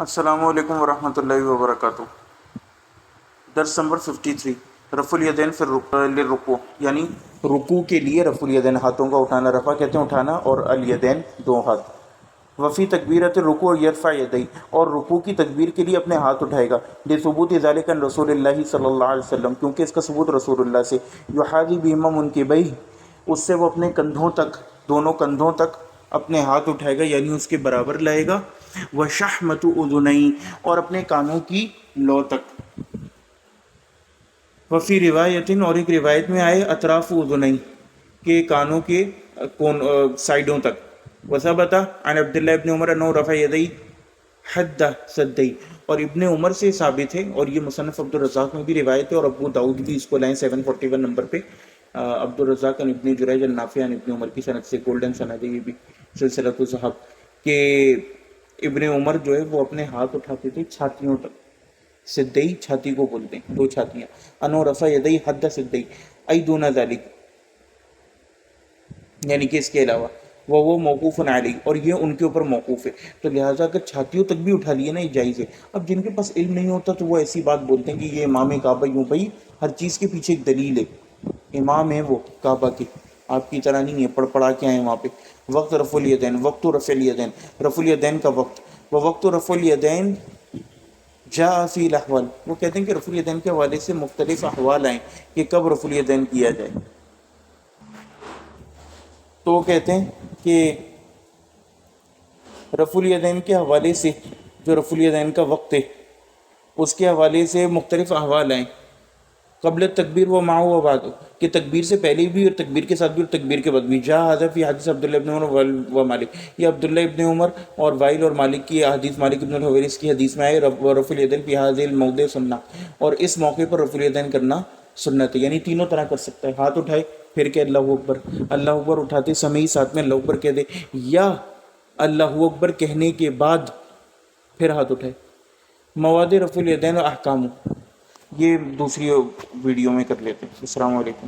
السلام علیکم ورحمۃ اللہ وبرکاتہ۔ درس نمبر 53، رفع الیدین فی للرکوع، یعنی رکوع کے لیے رفع الیدین، ہاتھوں کا اٹھانا، رفع کہتے ہیں اٹھانا، اور الیدین دو ہاتھ۔ وفی تکبیرۃ الرکوع یرفع یدیہ، اور رکوع کی تکبیر کے لیے اپنے ہاتھ اٹھائے گا، لثبوت ذلک عن رسول اللہ صلی اللہ علیہ وسلم، کیونکہ اس کا ثبوت رسول اللہ سے، یحاذی بہما منکبیہ، اس سے وہ اپنے کندھوں تک، دونوں کندھوں تک اپنے ہاتھ اٹھائے گا، یعنی اس کے برابر لائے گا، وشحمۃ اذنیہ، اور اپنے کانوں کی لو تک۔ وفی روایتن، اور ایک روایت میں آئے اطراف اذنیہ، کہ کانوں کے سائڈوں تک۔ وثبت عن عبداللہ ابن عمر انہ رفع یدیہ حد سدیہ، اور ابن عمر سے ثابت ہے، اور یہ مصنف عبد الرزاق میں بھی روایت ہے، اور ابو داؤد بھی اس کو لائن 741 نمبر پہ، عبد الرزاق عن ابن جریج النافع عن ابن عمر کی سند سے، گولڈن سند ہے یہ بھی، سلسلۃ الذہب، کہ ابن عمر جو ہے وہ اپنے ہاتھ اٹھاتے تھے چھاتیوں تک، سدئی چھاتی کو بولتے ہیں، دو چھاتیاں، انو رفع یدیہ حد سدئی ای دون ذلک، یعنی کہ اس کے علاوہ، وہ موقوف علیہ، اور یہ ان کے اوپر موقوف ہے، تو لہٰذا اگر چھاتیوں تک بھی اٹھا لیے نا یہ جائز ہے۔ اب جن کے پاس علم نہیں ہوتا تو وہ ایسی بات بولتے ہیں کہ یہ امام کعبہ، یوں بھائی ہر چیز کے پیچھے ایک دلیل ہے، امام ہے وہ کعبہ کے، آپ کی طرح نہیں ہے پڑھ پڑھا کے آئے وہاں پہ۔ وقت رفع الیدین، وقت رفع الیدین، رفع الیدین کا وقت، وقت رفع الیدین جاء فی الاحوال، وہ کہتے ہیں کہ رفع الیدین کے حوالے سے مختلف احوال آئیں کہ کب رفع الیدین کیا جائے، تو وہ کہتے ہیں کہ رفع الیدین کے حوالے سے، جو رفع الیدین کا وقت ہے اس کے حوالے سے مختلف احوال آئیں، قبل تکبیر و معہ و بعد، کہ تکبیر سے پہلے بھی اور تکبیر کے ساتھ بھی اور تکبیر کے بعد بھی۔ جاء ھذا فی حدیث عبداللہ ابن عمر و مالک، یہ عبداللہ ابن عمر اور وائل اور مالک کی حدیث، مالک ابن الحویرث کی حدیث میں آئے، رفع الیدین فی ھذا الموضع سنہ، اور اس موقع پر رفع الیدین کرنا سنت ہے، یعنی تینوں طرح کر سکتا ہے، ہاتھ اٹھائے پھر کہ اللہ اکبر، اللہ اکبر اٹھاتے سمے ساتھ میں اللہ اکبر کہہ دے، یا اللہ اکبر کہنے کے بعد پھر ہاتھ اٹھائے۔ مواد رفع الیدین و احکام، یہ دوسری ویڈیو میں کر لیتے ہیں۔ السلام علیکم۔